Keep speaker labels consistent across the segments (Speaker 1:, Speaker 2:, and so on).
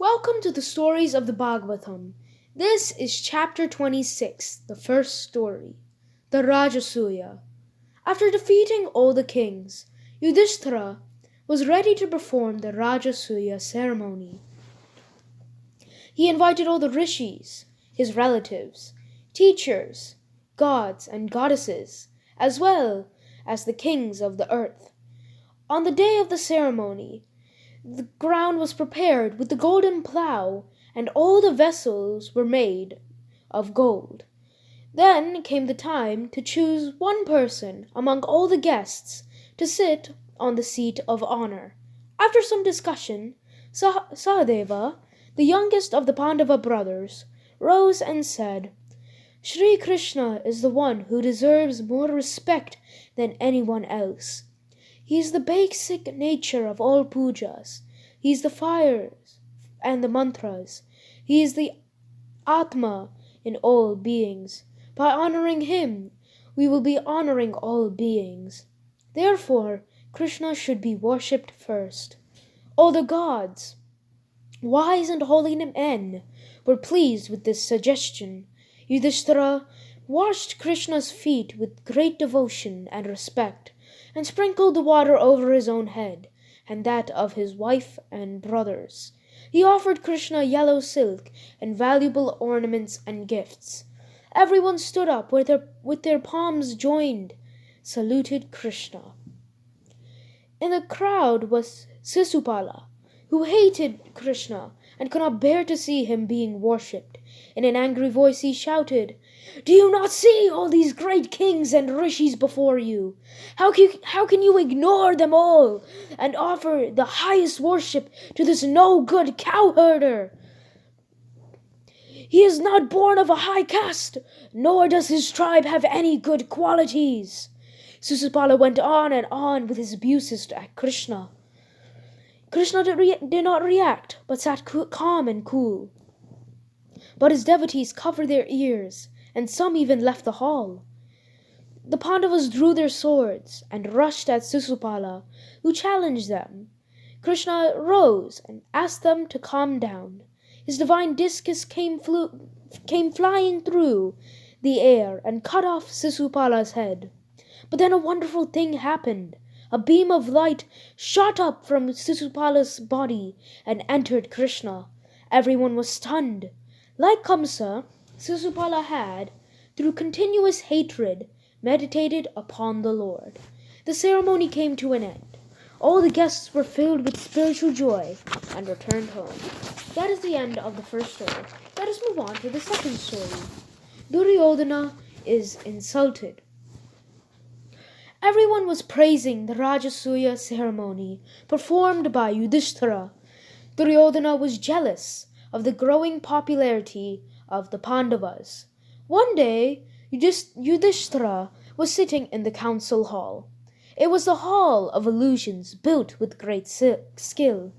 Speaker 1: Welcome to the stories of the Bhagavatham. This is chapter 26, the first story, the Rajasuya. After defeating all the kings, Yudhishthira was ready to perform the Rajasuya ceremony. He invited all the rishis, his relatives, teachers, gods and goddesses, as well as the kings of the earth. On the day of the ceremony, the ground was prepared with the golden plough, and all the vessels were made of gold. Then came the time to choose one person among all the guests to sit on the seat of honor. After some discussion, Sahadeva, the youngest of the Pandava brothers, rose and said, "Sri Krishna is the one who deserves more respect than anyone else. He is the basic nature of all pujas. He is the fires and the mantras. He is the Atma in all beings. By honoring him, we will be honoring all beings. Therefore, Krishna should be worshipped first." All the gods, wise and holy men, were pleased with this suggestion. Yudhishthira washed Krishna's feet with great devotion and respect, and sprinkled the water over his own head and that of his wife and brothers. He offered Krishna yellow silk and valuable ornaments and gifts. Everyone stood up with their palms joined, saluted Krishna. In the crowd was Sisupala, who hated Krishna and could not bear to see him being worshipped. In an angry voice he shouted, "Do you not see all these great kings and rishis before you? How can you ignore them all and offer the highest worship to this no-good cowherder? He is not born of a high caste, nor does his tribe have any good qualities." Sisupala went on and on with his abuses at Krishna. Krishna did not react, but sat calm and cool. But his devotees covered their ears, and some even left the hall. The Pandavas drew their swords and rushed at Sisupala, who challenged them. Krishna rose and asked them to calm down. His divine discus came flying through the air and cut off Sisupala's head. But then a wonderful thing happened. A beam of light shot up from Sisupala's body and entered Krishna. Everyone was stunned. Like Kamsa, Sisupala had, through continuous hatred, meditated upon the Lord. The ceremony came to an end. All the guests were filled with spiritual joy and returned home. That is the end of the first story. Let us move on to the second story. Duryodhana is insulted. Everyone was praising the Rajasuya ceremony performed by Yudhishthira. Duryodhana was jealous of the growing popularity of the Pandavas. One day, Yudhishthira was sitting in the council hall. It was the hall of illusions built with great skill.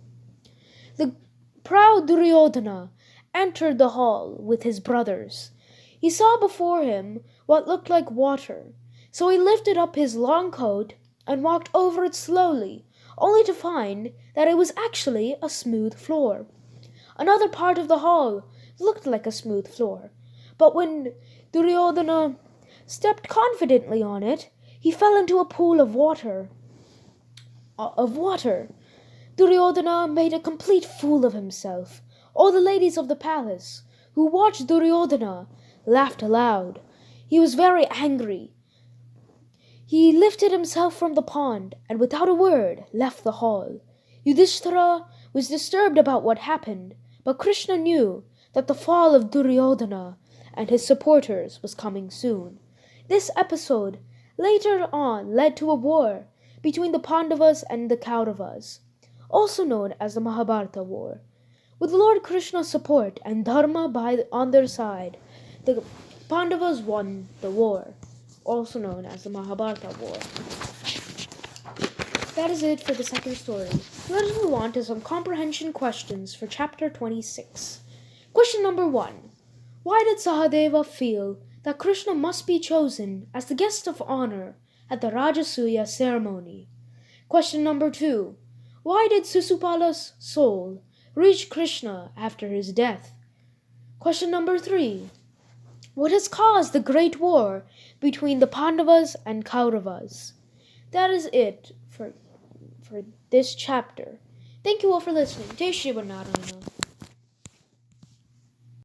Speaker 1: The proud Duryodhana entered the hall with his brothers. He saw before him what looked like water. So he lifted up his long coat and walked over it slowly, only to find that it was actually a smooth floor. Another part of the hall looked like a smooth floor, but when Duryodhana stepped confidently on it, he fell into a pool of water. Duryodhana made a complete fool of himself. All the ladies of the palace, who watched Duryodhana, laughed aloud. He was very angry. He lifted himself from the pond and without a word left the hall. Yudhishthira was disturbed about what happened, but Krishna knew that the fall of Duryodhana and his supporters was coming soon. This episode later on led to a war between the Pandavas and the Kauravas, also known as the Mahabharata War. With Lord Krishna's support and Dharma on their side, the Pandavas won the war, also known as the Mahabharata War. That is it for the second story. Let us move on to some comprehension questions for chapter 26. Question number 1. Why did Sahadeva feel that Krishna must be chosen as the guest of honor at the Rajasuya ceremony? Question number 2. Why did Sisupala's soul reached Krishna after his death? Question number 3. What has caused the great war between the Pandavas and Kauravas? That is it for this chapter. Thank you all for listening. Jai Shri Narayana.